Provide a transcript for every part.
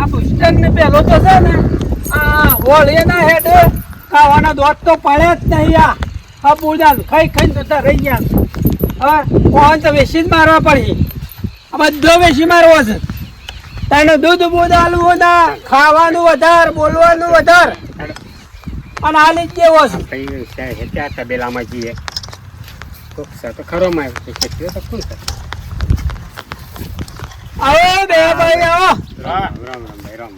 આ પુસ્તક ને પેલો તો છે ને આ હોળી ના હેડ ખાવાના દોત તો પડે જ નહીં આ બોલા ખાઈ ખાઈને જતા રહી ગયા હવે કોણ તો વેસી જ મારવા પડી આ બધો વેસી મારવો છે તને દૂધ બૂધ આલવું ના ખાવાનું વધારે બોલવાનું વધારે અને હાલી જ જેવો છે ત્યાં તબેલામાં જઈએ તો ખરો માં તો કોણ છે આવો બે ભાઈ આવો રામ રામ ભાઈ રામ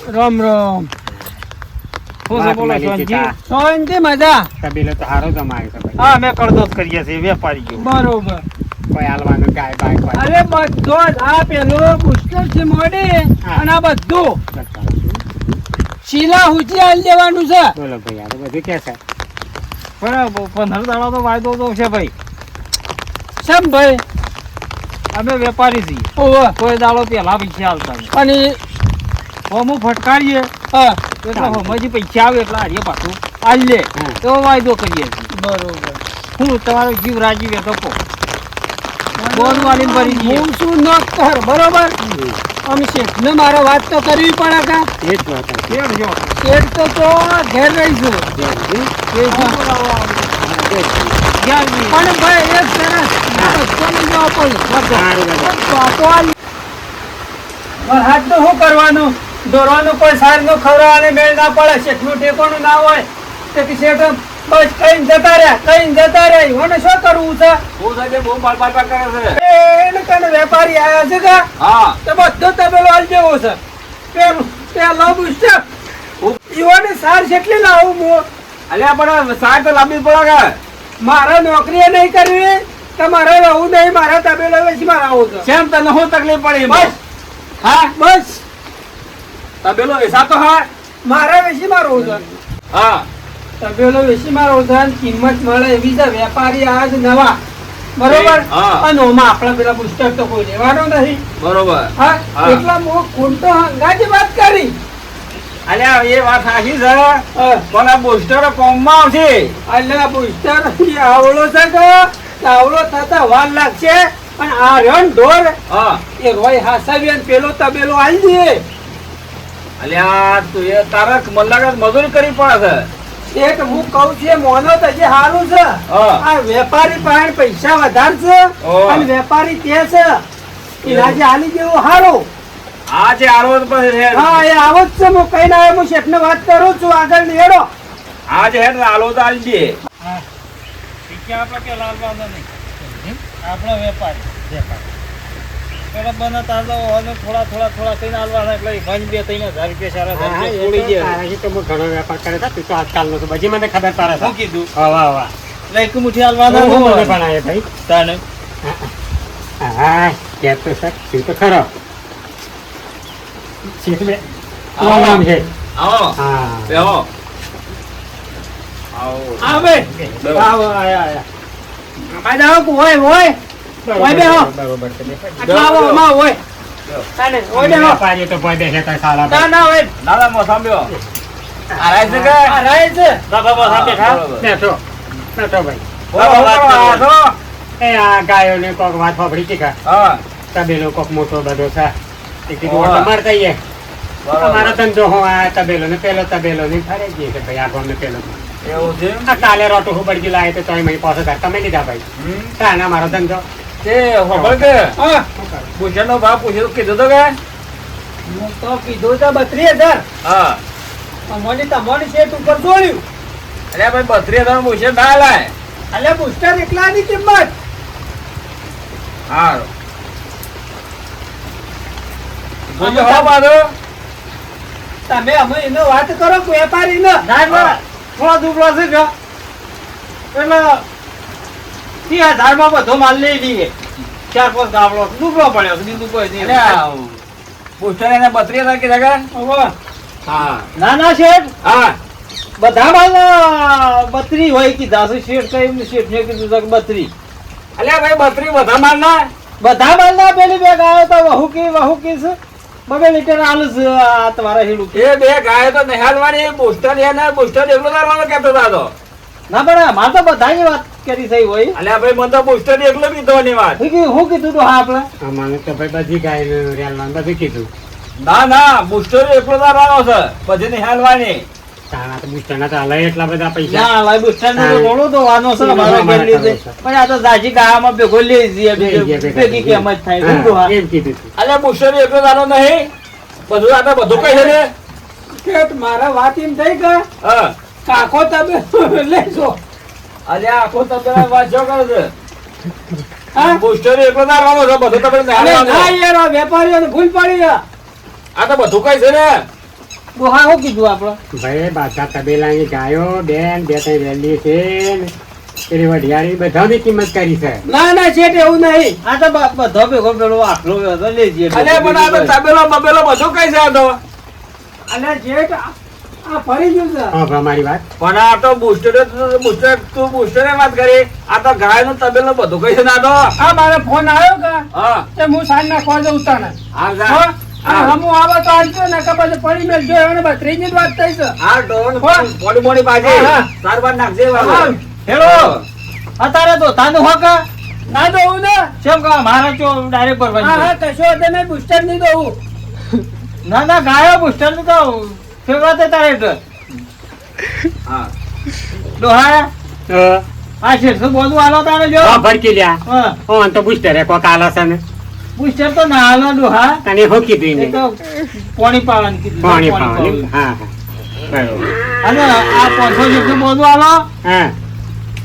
રામ રામ બોલો શાંતિ મજા તબેલો તો હારો જમાય છે ભાઈ હા મેં કરદો જ કરીએ છીએ વેપારી ગયો બરોબર કોઈ હાલવાનું ગાય બાય અરે બધો જ આ પેલું પુસ્તક છે મોડી અને આ બધું શીલા હુજી આલી દેવાનું છે બોલો ભાઈ આ બધું કે છે બરાબર 15 દાડા તો વાયદો તો છે ભાઈ સમ ભાઈ અમે વેપારી છીએ ઓહો કોઈ દાડો પેલા પૈસા આવતા નહીં. અને હોમું ફટકારીએ હા એટલે હોમજી પૈસા આવે એટલે હારીએ પાછું આલી લે હા. એવો વાયદો કરીએ છીએ બરોબર હું તમારો જીવ રાજી વેતો કહો બોલ વાલીને ભરી દઈએ. હું શું ન કર બરોબર અમે શેઠને મારે વાત તો કરવી પડે કા એ જ વાત છે કેમ જો શેઠ તો ઘેર રહીશું એ શું બોલાવવા આવે? જ્યાં બી. પણ ભાઈ એક સરસ બચ્ચોને જવા પડે હાથ તો શું કરવાનું દોરવાનું કોઈ સાર નું ખવડાવવાને મેળ ના પડે શેઠનું ટેકોનું ના હોય તેથી શેઠ બસ કઈ જતા રહ્યા મને શું કરવું છે બહુ સાહેબ બહુ બાર કરે છે. એને કને વેપારી આયા છે કા હા તો બધો તબેલો આલ જેવો છે પેલો પુસ્તક ઈવોને સાર કેટલી લાવું હું અલ્યા પણ સાહેબ તો લાંબી પડે કે મારે નોકરી નહીં કરવી કે મારે રહું નહીં મારા તબેલો વેચી મારે આવું છે કેમ તને શું તકલીફ પડી બસ હા બસ તબેલો હિસાબ તો હા મારા વેચી મારવું છે હા તબેલો વેચી મારવું છે અને કિંમત મળે એવી છે વેપારી આવ્યા છે નવા બરોબર હા. અને ઓમાં આપણા પેલા પુસ્તક તો કોઈ લેવાનો નહીં બરોબર હા હા. એટલા હું ખોટો હંગાજી વાત કરી અલ્યા એ વાત સાચી છે હા. પણ આ બોસ્ટર કોમમાં આવશે અલ્યા પુસ્તક આવડો છે કે આવડો થતા વાર લાગશે પણ આ રન ઢોર હા એ રોય હાસાવી અને પેલો તબેલો આલી દે અલ્યા તું એ તારે મલ્લાગત મજૂરી કરી પડે છે એક હું કઉ છું એ મોનો તો હજી હારું છે હા. આ વેપારી પાસે પૈસા વધારે છે ઓહ. અને વેપારી તે છે એના જે હાલી જેવું હારું આ જે આરોધ પછી હા એ આવો જ છે હું કઈ ના હું શેઠને વાત કરું છું આગળ નીડો આ જે હેડ આલો તો આલી દે આપણે કે લાલવાના નહીં આપણો વેપારી પેલા બનાતા તો અને થોડા કઈને આલવાના એટલે ભાઈ 2-3 હજાર રૂપિયા સારા છોડી ગયા તારાથી તો હું ઘણો વેપાર કરે છે તું તો આજકાલનો તો બધી મને ખબર તારે શું કીધું વાહ એટલે એક મુઠ્ઠી આલવાના મને હોય પણ આવે ભાઈ તાને હા કે તો સર તું તો ખરો શીખ લે આવો. નામ છે આવો હા બેહો આવો આવે બરોબર. આવો આયા ભાઈ દાવ હોય હોય ઓય બેહો. બરોબર છે આટલા આવો માં હોય તાને ઓય બેહો વેપારી તો કોઈ બેસે તો સારા ના ના હોય દાદા મો સાંભળ્યો આ રાય છે કે આ રહે છે બાબા સાંભળે ખા બરોબર. બેઠો ભાઈ બરોબર, વાત કરો. એ આ ગાયોને કોક વાત ફફડી છે કા હા તબેલો કોક મોટો બધો છે એ કીધું ઓવા. તમારે કહીએ બરોબર. મારો ધંધો હું આ તબેલો ને પેલો તબેલો ને ફરે જઈએ છે ભાઈ આ ગામ ને પેલો એવું છે આ કાલે રોટો હું બળગી લાવે તો તોય મહી પાસે તમે લીધા ભાઈ હમ. તાના મારો ધંધો તે ખબર કે હા પૂછવાનો ભાવ પૂછ્યો તો કીધું તો કે હું તો કીધું તો 32,000 હા મને તમારી શેઠ ઉપર જોડ્યું અલ્યા ભાઈ 32,000 પૂછે ના લાય એટલે પુસ્તક એકલાની કિંમત હારું જોજો હો બાદો તમે અમે એનો વાત કરો વેપારી ને હા. થોડા દુબળો છે કે એટલે 30,000 માં બધો માલ લઈ લઈએ 4-5 ગાવડો દુબળો પડ્યો છે બીજું કોઈ નહીં અલ્યા પૂછતો એને 32,000 કીધા કે હવે હા ના ના શેઠ હા બધા માલ 32 હોય કીધા છે શેઠ કઈ શેઠ ને કીધું છે કે 32 અલ્યા ભાઈ 32 બધા માલ ના બધા માલ ના પેલી બેગ આવ્યો તો વહુ કી છે 2 લીટર આલુ છે આ તમારા હીડું એ બે ગાય તો નિહાલવાની બુસ્ટર એને બુસ્ટર એકલો કરવાનો કેતો હતા તો ના પણ મારે તો બધાની વાત કરી થઈ હોય અલ્યા ભાઈ મને તો બુસ્ટર એકલો કીધો ની વાત હું કીધું હા આપણે અમારે તો ભાઈ બધી ગાય રેલવાનું બધું કીધું ના ના બુસ્ટર એકલો તાર આવ્યો છે પછી નહીં હાલવાની તારા તો બુસ્ટરના તો હલાય એટલા બધા પૈસા ના ભાઈ બુસ્ટર નો થોડો તો વાનો છે મારો ઘેર લીધે પણ આ તો જાજી ગાવામાં ભેગો લઈ જઈએ ભેગી કેમ જ થાય શું ડોહા? એમ કીધું તું. અલ્યા બુસ્ટર એકલો તારો નહીં બધું આ તો બધું કઈ છે ને કે મારા વાત એમ થઈ કે હા કાકો તમે લેજો. અલ્યા આખો તબેલા વાત જો કરે છે હા? બુસ્ટર એકલો તાર આવ્યો છે બધું તમે અરે ના હાલવાનું. યાર, આ વેપારીઓને ભૂલ પડી છે. આ તો બધું કઈ છે ને ડોહા શું કીધું આપડે? ભાઈ બાદશાહ તબેલાની ગાયો બેન બે ત્રણ વેલી છે ને પેલી વઢિયારી બધાની કિંમત કરી છે. ના ના શેઠ, એવું નહીં. આ તો બધો ભેગો પેલો આખલો હતો લઈ જઈએ અલ્યા પણ આ તો તબેલો બબેલો બધું કઈ છે આ તો અને શેઠ આ ફરી ગયું છે. હા ભાઈ મારી વાત પણ આ તો બુસ્ટર તું બુસ્ટરે વાત કરી આ તો ગાય નો તબેલો બધું કઈ છે ને આ તો આ મારે ફોન આવ્યો કે હા તે હું સાંજ ના ખોજે ઉતાને. આ જા. હો? આ હમું આવે તો આલજો ને કે પછી પડી મેલ જો એને બસ ત્રીજી જ વાત થઈ છે. આ ડોન હો? મોડી મોડી બાજી હા, હા. તાર બાર નાખજે હા. વાળો. હેલો અત્યારે તો તાનું હોક ના દઉં ને. કેમ કે મારા ચો ડાયરેક્ટ હા પરવા હા કશો વાંધો નહીં, બુસ્ટર નહીં દઉં. ના ના ગાયો બુસ્ટર નું તો ફેવરેટ તારે એટલે હા ડોહા આ શેરસો બોલું હાલો તારે જો હા ભડકી લ્યા હા ઓ તો બુસ્ટર કોક આલા છે ને બુસ્ટર તો ના હાલો ડોહા તને હો કીધું એ એને તો પોણી પાવાનું કીધું પાણી પાવાનું. પાવાની હા હા બરોબર અને આ 500 જેટલું બોલું હાલો હા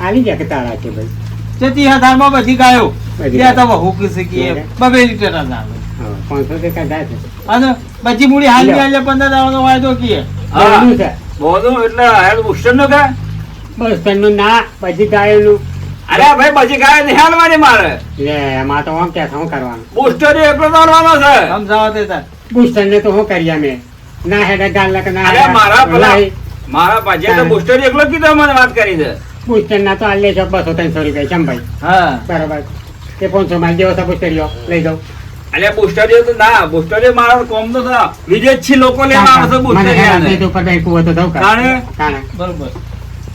આલી જા કે તારા છે ભાઈ તે 30,000 માં બધી ગાયો બધી ત્યાં તો બહુ ખુશી કે 2 લીટર જ આવે હા 500 ટકા જાય છે અને બધી મૂડી હાલ ની આલે 15,000 નો વાયદો કીએ હા. બોલું છે બોલું એટલે હેલ બુસ્ટર નું કે બસ તનનું ના પછી ગાયનું અરે ભાઈ પછી ગાય નહીં હાલવાની મારે લે એમાં તો આમ ક્યાં શું કરવાનું બુસ્ટર એકલો તારવાનો છે સમજાવો તે તાર બુસ્ટર ને તો શું કરીએ અમે ના હેડે ગાલ કે ના અરે મારા પેલા લાઈ. મારા પાછે તો બુસ્ટર એકલો કીધો મને વાત કરી છે બુસ્ટર ના તો આ લેજો 200-300 રૂપિયા ચમ ભાઈ હા બરાબર તે 500 માં દેવો તો બુસ્ટરીઓ લઈ જાઓ અલ્યા બુસ્ટર તો ના બુસ્ટર મારો કોમ તો થા વિદેશી લોકો લેવા આવે છે મને બુસ્ટર હેરાન થઈ તો ઉપર બેંક ઉભો તો દઉં કાં. તાણે? તાણે. બરોબર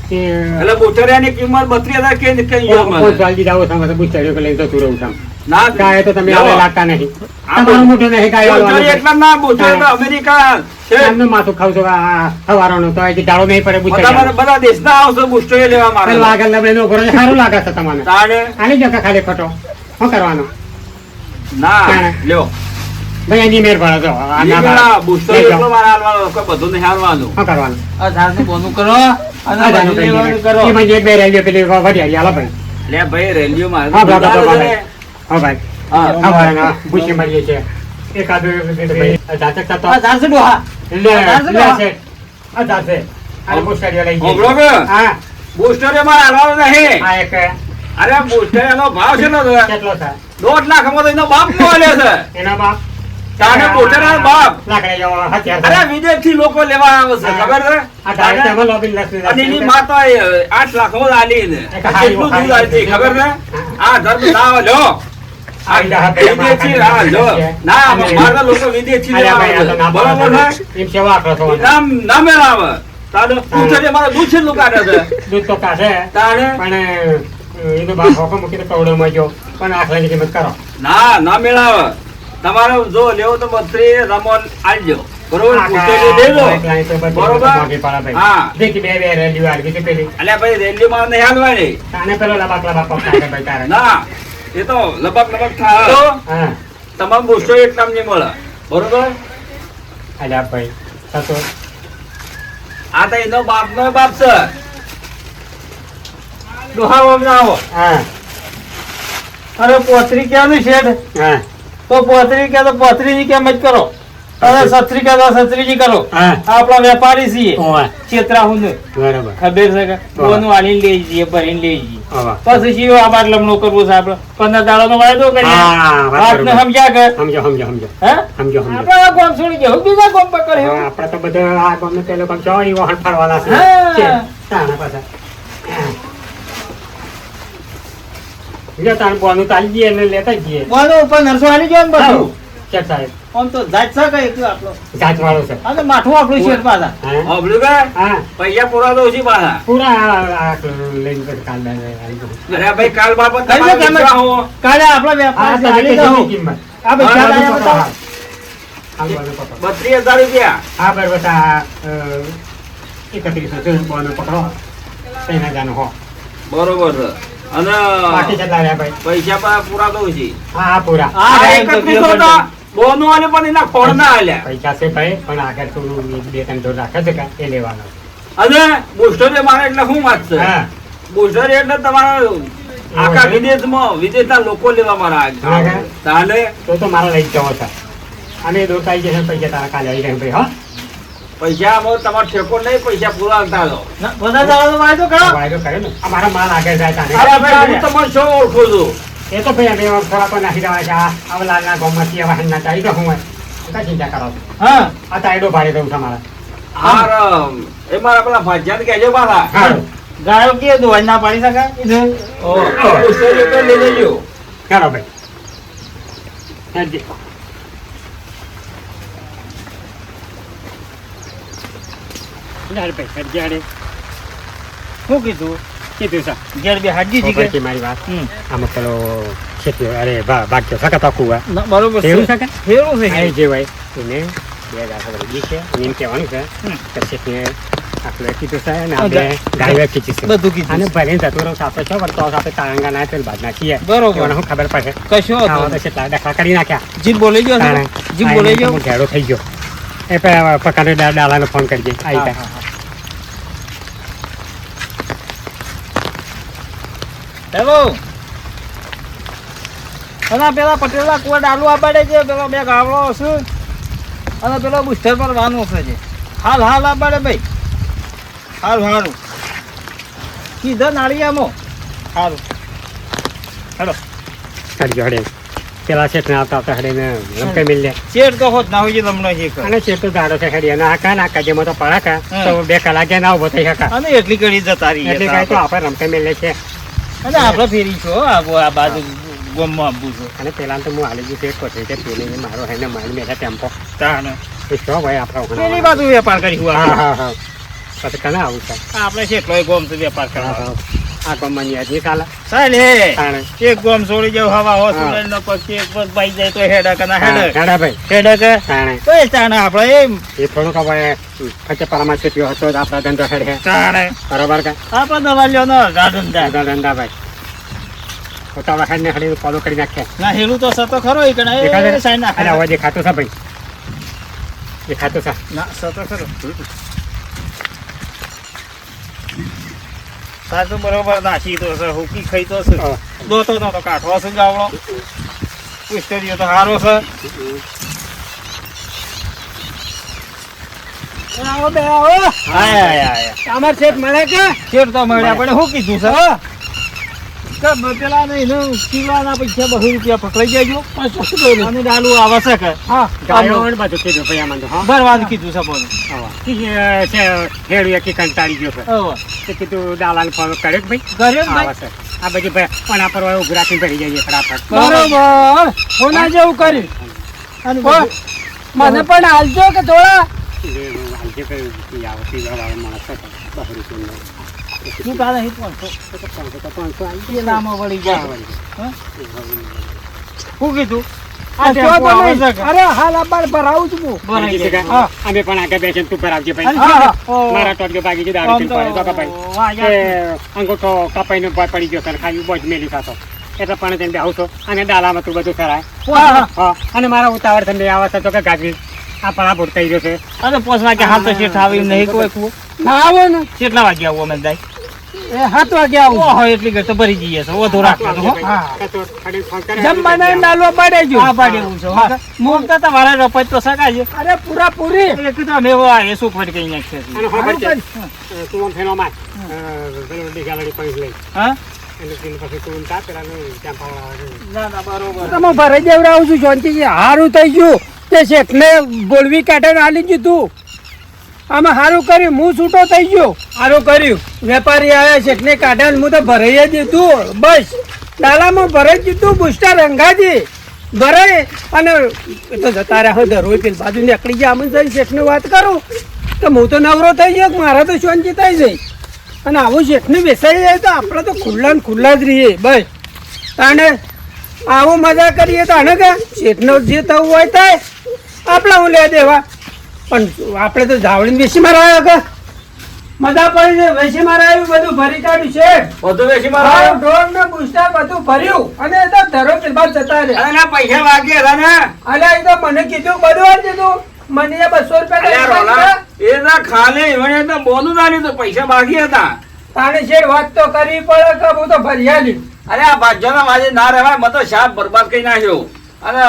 તે એટલે બુસ્ટરિયાની કિંમત 32,000 કે કઈ ગયો મને. 500 આલી જાઓ તમે તો બુસ્ટરીઓ લઈને જતું રહું છું ના ગાય તો તમે જો, આવે લાગતા નહીં આ તમારું મોટું નહીં ગાય બુસ્ટર વાળવાનું. એટલા ના બુસ્ટર તો અમેરિકા છે એમનું માથું ખાવ છો આ સવારનો તો અહીંથી દાડો નહીં પડે બધા બુસ્ટર બધા દેશના આવશે બુસ્ટર લેવા મારે આગળ લબડે નો ઘરે સારું લાગે છે તમને તાણે આની જગ્યા ખાલી ખોટો શું કરવાનું ના તાણે. લ્યો ભાઈ એની મેર ભરો છો આ ના ના ભાઈ. બુસ્ટર લઈ એકલો જાઓ. મારે હાલવાનો કોઈ બધું નહીં હાલવાનું શું કરવાનું આ ધારનું બોનું કરો અને આ જાનું બધી લેવાનું કઈ કરો નહીં. એમાં જે બે રેલીઓ પેલી વઢિયારી હાલો ભાઈ લે ભાઈ રેલિયો મારે હા, બરાબર, તો બરાબર. છે. હા ભાઈ હા. હા ભાઈ ના પૂછી મળીએ છે એકાદું ભાઈ જાતક થતો આ ધારસે ડોહા લે જાશે લે ડોહા. છે આ જાશે આ બુસ્ટરીઓ લઈ હોભળો જઈએ કે? હા બુસ્ટર એ મારે હાલવાનો નહીં આ એક અરે બુસ્ટર એનો ભાવ કેટલો છે કેટલો છે 1.5 લાખમાં તો એનો બાપ મળે છે એનો બાપ તાને બુસ્ટર એનો બાપ લાકડા જેવો હથિયાર અરે વિદેશથી લોકો લેવા આવે છે ખબર છે આ ડાયરેક્ટ એમાં લોબી લખી અને એની માતા 8 લાખમાં આલી ને એક હારી કેટલું દૂધ વખારી આલતી ખબર છે આ ધર્મ ના લ્યો આ વિદેશી હા લ્યો ના મારા લોકો વિદેશી લેવા આવે છે. બરોબર છે એમ સેવા કરો છો નામ ના મેળાવે તાને બુસ્ટર એ મારા દૂધ છેલ્લું કાઢે છે દૂધ તો કાઢે તાણે પણ એનો બાપ હોકો મૂકી તો કવડોમાં ગયો પણ આખલાની કિંમત કરો ના ના મેળાવે તમારે જો લેવો તો 32 રમોન આલજો બરોબર બુસ્ટર દેજો બરોબર હા દેખી બે બે રેલીઓ આવી બીજી પેલી અલ્યા ભાઈ રેલીમાં નહીં હાલવાની તાને પેલો લબાક લબાક પકડાય ભાઈ તારે ના એ તો લબક લબક થાય તો હા તમામ બુસ્ટર એટલા નહીં મળે બરોબર અલ્યા ભાઈ થતો આ તો એનો બાપનો બાપ છે ડોહા વગર આવો હા અરે પોતરી ક્યાંનું શેઠ હા તો પોતરી કે તો પોતરી ની કેમ જ કરો અરે સત્રી કે તો સત્રી ની કરો હા આપણા વેપારી છીએ ઓવા છેતરાહું બરાબર ખબર છે કે બોનું આલીને લઈ જઈએ ભરીને લઈ જઈએ ઓવા પછી શિવ આબાર લમણો કરવો છે આપણે 15 દાડાનો વાયદો કરીએ હા વાતને બરાબર સમજ્યા કે સમજો સમજો સમજો હે સમજો સમજો આપણે આ ગામ છોડી ગયો બીજા ગામ પર કરે હવે આપણે તો બધા આ ગામને પેલો ગામ ચોરી વાહન ફરવાના છે હા. છે. તાના પાછા જો તાન બોનું તાલી જઈએ ને લેતા જ જઈએ બોનો ઉપર નરસો આલી ગયો ને બધું ચેક સાહેબ આમ તો જાત છે કઈ એટલું આપણો જાત વાળો છે આ તો માઠું આપણું શેઠ પાછા હા હોભળ્યું કે હા પૈસા પૂરા તો ઓછી પાછા પૂરા આ લઈને પછી કાલ આવી જવું. અરે ભાઈ કાલ બાબત કઈ તમારે કેમ? વિશ્વાસ હો. કાલે આપણા આ વેપાર તારીખે ચાલી જેટલી દઉં કિંમત આ પૈસા હા, લાયા બતાવો. હાલવાનું પકડો. 32,000 રૂપિયા. હા બરાબર આ 3100 છે બોનો પકડો 3000 હો બરોબર છે. અને બાકી કેટલા રહ્યા ભાઈ? પૈસા પણ પૂરા દઉં છું. હા પૂરા આ 3100 તો બોનો આલે પણ એના ખોળ ના આલ્યા. પૈસા છે ભાઈ પણ આગળ થોડું 2-3 ડોઝ રાખે છે એ લેવાનો. અને બુસ્ટર મારે એટલે શું વાત છે? હા બુસ્ટર એટલે તમારા આખા વિદેશના લોકો લેવા મારા હા, હા. તાલે તો મારા લઈ જ જવો છે અને દોસ્તાઈ જશે પૈસા તારા કાલે આવી જાય ભાઈ. હા પૈસા અમારો તમારો ઠેકો નહીં, પૈસા પૂરા આવતા રહો. બધા દાડો વાયદો કરો. વાયદો કરે ને અમારા માલ આગળ જાય તાને. અરે ભાઈ, હું તમને શું ઓળખું છું? એ તો ભાઈ અમે થોડા નાખી દેવા છે આ લાલના ગામમાંથી આવા હેના ચાલી તો હું શું ચિંતા કરો છો? હા આ તાયડો ભાડે દઉં તમારા. હાર, એ મારા પેલા ભાજ્યાને કહેજો પાછા. હા ગાયો કે દોવાઈ ના પાડી શકાય ઈધર. બુસ્ટર એટલે લઈ લેજો. ચાલો ભાઈ હેડજે. યાર ભાઈ હેડજે હાડે. શું કીધું કીધું સા ઘેર બે હાજી જી પછી મારી વાત આમાં પેલો ખેતી અરે ભાગ્યો સકા તકું બરોબર એવું છે સકા ફેરું છે આ જે હોય એને 2000 રૂપિયા છે અને એમ કહેવાનું છે કે શેઠને આપણે કીધું છે ને આપણે ગાય કીધી છે બધું કીધું અને ભરીને જતું રહું આપણે છો પણ તો આપણે તારંગા ના તેલ બાદ નાખીએ બરોબર. મને શું ખબર પડે કશો આવા તો કેટલા ડખા કરી નાખ્યા જીપ બોલાઈ ગયો તાણે. જીપ બોલાઈ ગયો હું ઘેડો થઈ ગયો એ પકાને ડાલાનો ફોન કરજે આવી જાય. હેલો અને પેલા પટેલા કોઈ ડાલુ આબાડે છે પેલો બે ગાવડો છે અને પેલો બુસ્ટર પર વાનું છે હાલ હાલ આબાડે ભાઈ હારું હારું સીધા નાળિયામાં હારું હેલો કરજો હડે પેલા શેઠને આવતા આવતા હડે ને રમકે મિલ લે શેર તો હોત ના હોય છે તમને શીખ અને શેઠ તો દાડો છે હડી અને આકા નાકા જેમાં તો પડાકા તો 2 કલાકે ના ઉભો થઈ શકા અને એટલી ઘડી જતા રહીએ એટલે કાંઈ તો આપણે રમકે મિલ લે છે. અને આપણે ફેરી છો આ બાજુ ગોમમાં આપવું છું અને પેલા તો હું હાલી ગયું કોઠે છે પેલી મારો હેને મારી મેળા ટેમ્પો તાણ એ શું ભાઈ આપણે પેલી બાજુ વેપાર કરી હા હા હા પછી કને આવું છે આપણે કેટલોય ગોમ છે વેપાર હા કરવા હા આ ગમવાની યાદ નહીં ચાલે ચાલ હે તાણે. એક ગોમ છોડી જાવ હવા હા. હોસ્પિટલ નો પછી એક બસ બાઈ જાય તો હેડક અને હેડક હેડા ભાઈ હેડક તાણે તો એ તાણે આપણે એમ એ થોડુંક હવે ફચે પરામાં છૂટ્યો હતો તો આપણા ધંધો હેડે તાણે બરોબર કે આપણે દવાલીઓ નો ગાર્ડન જાય ધંધા ધંધા ભાઈ પોતાના હેડ ને હડી ફોલો કરી નાખે ના હેલું તો સતો ખરો એ કણે દેખાડે? એ સાઈન અરે નાખે હવે દેખાતું છે ભાઈ દેખાતું છે ના સતો ખરો તાર તો બરોબર નાખી તો છે હુકી ખાઈ તો છે હા. દોતો તો કાઢવા છે ગાવડો પુસ્તરીઓ તો હારો છે આવો બે આવો આયા આયા આયા અમાર શેઠ મળે કે શેર તો મળે આપણે શું કીધું છે કે પેલા ને એનું કિલોના પૈસા 200 રૂપિયા પકડાઈ જાયજો અને ડાલુ આવે છે કે હા ગાયો ને બધું કીધું ભાઈ આમાં તો હા ભરવાનું કીધું છે બોલ હેડું એકી કંટાળી ગયો છે હવે તે કીધું દાલાને ફોલો કર્યો કે ભાઈ કર્યો ને આવે ભાઈ છે આ બધી ભાઈ પણ પર ઉભી રાખીને ભરી જઈએ ફટાફટ બરોબર હોના જેવું કર્યું અને હો, મને પણ હાલજો કે થોડા આજે કઈ આવે પીવાવાળો માણસ હતો 200 રૂપિયાનો. શું કાલે હિત પણ તો 500 આવી એ નામો વળી જાય ગયા. શું કીધું આ આ જો ટેમ્પો તો આવે નહીં. છે કે? અરે હાલ આબાર ભરાવું છું હું. ભરાઈ જાય. હા, અમે પણ આગળ બેસીને તું પર આવજે ભાઈ. હા, હા. મારા ટોટલો ભાગી ગયો દારૂ પીને પડ્યો તો કપાઈ. વાયા. એ અંગૂઠો કપાઈને ભોય પડી ગયો છે ને ખાલી બોજ મેલી થતો એટલે પણ તેને બેહું છો અને ડાલામાં તું બધું કરાય. હા, હા. હા અને મારા ઉતાવળ તમને આવે છે તો કે ગાજવી આ પણ આ ભૂટ થઈ ગયો છે. અને 5 વાગે હાલ તો શેઠ આવી નહીં કોઈ કુવો. ના આવો ને કેટલા વાગે આવું અમે જાય એ 7 વાગે આવું ઓહો એટલી ઘડી તો ભરી જઈએ છે વધુ રાખવાનું હો હા. તો ખાલી ફોન કરે. જમવાના ડાલો પાડે જો આ પાડે એવું છે હો. હા. હું તો તમારે રપત તો શકાય છે અરે પૂરા પૂરી એટલે કીધું અમે એવો આ શું ફરી કઈ નાખીએ છીએ. અને ખબર છે સારું તું આમ થેલો માર પેલો ડીગાલડી પૈસ લઈ હા એટલે તેની પછી તું તા પેલાનું ત્યાં પાવડા ના ના બરોબર તમે ભરાઈ દેવડાવું છું શાંતિથી હારું થઈ ગયું તે શેઠને બોલવી કાઢીને આલી ગયું તું આમાં સારું કર્યું હું છૂટો થઈ ગયો સારું કર્યું વેપારી આવ્યા શેઠને કાઢ્યા હું તો ભરાઈ જ દીધું બસ ડાલામાં ભરાઈ દીધું બુસ્ટર રંગાજી ભરાય અને એ તો જતા રહ્યા હોય રોજ પેલી બાજુ નીકળી ગયા અમે જઈ શેઠને વાત કરું તો હું તો નવરો થઈ ગયો મારા તો શાંતિ થઈ જાય અને આવું શેઠને બેસાઈ જાય તો આપણે તો ખુલ્લા ને ખુલ્લા જ રહીએ બસ તાણે આવું મજા કરીએ તો આને કે શેઠનો જે થવું હોય થાય આપણે હું લે દેવા પણ આપણે તો જાવડીને વેસી મારાયો કે મજા પડી છે વેસી મારાયું બધું ભરી કાઢ્યું છે બધું વેચી મારો ડ્રોન ને બુસ્ટર બધું ભર્યું અને એ તો ધરો કે બાદ જતા રે અરે ના પૈસા વાગે હતા ને અલ્યા એ તો મને કીધું બધું વાર દીધું મને 200 અલ્યા રૂપિયા રોલા એ ના ખાલે એવણે તો બોલું ના લીધું પૈસા બાકી હતા તાણે શેર વાત તો કરવી પડે કે હું તો ભર્યા લીધું અરે આ ભાજ્યોના વાજે ના રહેવાય મેં તો શાક બરબાદ કરી નાખ્યો અને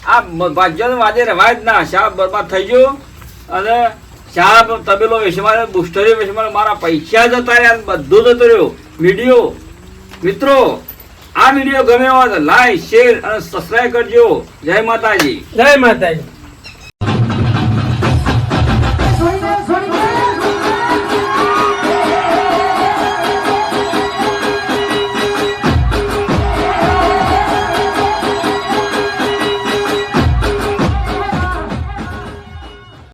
આ ભાજ્યોના વાજે રહેવાય જ ના શાક બરબાદ થઈ ગયું અને શાક તબેલો વેચવા બુસ્ટરી વેચવા મારા પૈસા જતા રહ્યા બધું જતું રહ્યું વિડીયો મિત્રો આ વિડીયો ગમ્યો હોય તો લાઈક શેર અને સબસ્ક્રાઈબ કરજો જય માતાજી જય માતાજી